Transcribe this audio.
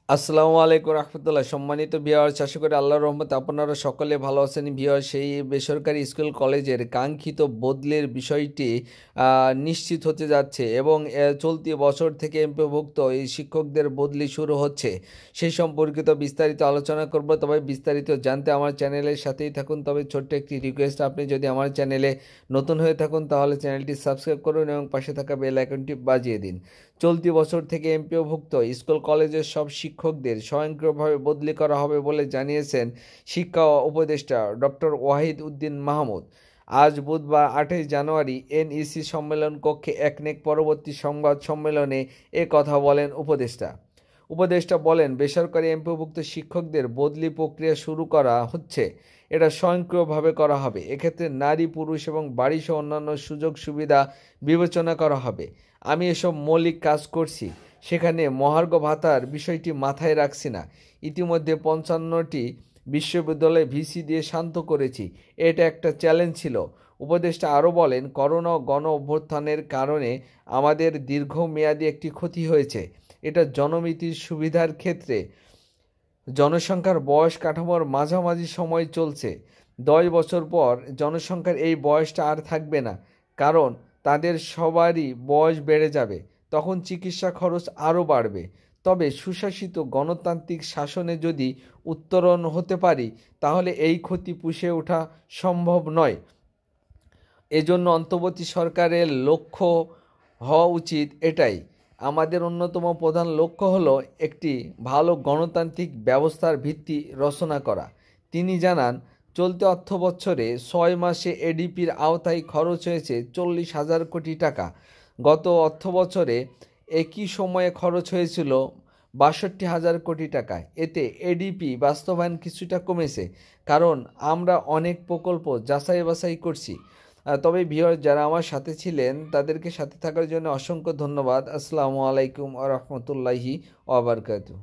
আসসালামু আলাইকুম রহমতুল্লাহ। সম্মানিত ভিউয়ার্স, আশা করি আল্লাহর রহমতে আপনারা সকলে ভালো আছেন। ভিউয়ার্স, সেই বেসরকারি স্কুল কলেজের কাঙ্ক্ষিত বদলির বিষয়টি নিশ্চিত হতে যাচ্ছে এবং চলতি বছর থেকে এমপিওভুক্ত এই শিক্ষকদের বদলি শুরু হচ্ছে। সেই সম্পর্কিত বিস্তারিত আলোচনা করব। তবে বিস্তারিত জানতে আমার চ্যানেলের সাথেই থাকুন। তবে ছোট্ট একটি রিকোয়েস্ট, আপনি যদি আমার চ্যানেলে নতুন হয়ে থাকুন তাহলে চ্যানেলটি সাবস্ক্রাইব করুন এবং পাশে থাকা বেল আইকনটি বাজিয়ে দিন। চলতি বছর থেকে এমপিওভুক্ত স্কুল কলেজের সব শিক্ষকদের স্বয়ংক্রিয়ভাবে বদলি করা হবে বলে জানিয়েছেন শিক্ষা উপদেষ্টা ডক্টর ওয়াহিদ উদ্দিন মাহমুদ। আজ বুধবার 8ই জানুয়ারি এনইসি সম্মেলন কক্ষে একনেক পরবর্তী সংবাদ সম্মেলনে এ কথা বলেন উপদেষ্টা বলেন, বেসরকারি এমপিওভুক্ত শিক্ষকদের বদলি প্রক্রিয়া শুরু করা হচ্ছে। এটা স্বয়ংক্রিয়ভাবে করা হবে। এক্ষেত্রে নারী, পুরুষ এবং বাড়িসহ অন্যান্য সুযোগ সুবিধা বিবেচনা করা হবে। আমি এসব মৌলিক কাজ করছি, সেখানে মহার্ঘ ভাতার বিষয়টি মাথায় রাখছি না। ইতিমধ্যে 55টি বিশ্ববিদ্যালয়ে ভিসি দিয়ে শান্ত করেছি। এটা একটা চ্যালেঞ্জ ছিল। উপদেষ্টা আরও বলেন, করোনা ও গণ অভ্যুত্থানের কারণে আমাদের দীর্ঘমেয়াদী একটি ক্ষতি হয়েছে। এটা জনমিতির সুবিধার ক্ষেত্রে জনসংখ্যার বয়স কাঠামোর মাঝামাঝি সময় চলছে। 10 বছর পর জনসংখ্যার এই বয়সটা আর থাকবে না, কারণ তাদের সবারই বয়স বেড়ে যাবে। তখন চিকিৎসা খরচ আরও বাড়বে। তবে সুশাসিত গণতান্ত্রিক শাসনে যদি উত্তরণ হতে পারি, তাহলে এই ক্ষতি পুষে ওঠা সম্ভব নয়। এজন্য অন্তর্বর্তী সরকারের লক্ষ্য হওয়া উচিত এটাই। আমাদের অন্যতম প্রধান লক্ষ্য হলো একটি ভালো গণতান্ত্রিক ব্যবস্থার ভিত্তি রচনা করা। তিনি জানান, চলতি অর্থবছরে 6 মাসে এডিপির আওতায় খরচ হয়েছে 40,000 কোটি টাকা। গত অর্থবছরে একই সময়ে খরচ হয়েছিল 62,000 কোটি টাকা। এতে এডিপি বাস্তবায়ন কিছুটা কমেছে, কারণ আমরা অনেক প্রকল্প যাচাই বাছাই করছি। তবে ভিউয়ার যারা আমার সাথে ছিলেন তাদেরকে সাথে থাকার জন্য অসংখ্য ধন্যবাদ। আসসালামু আলাইকুম ওয়া রাহমাতুল্লাহি ওয়া বারাকাতুহু।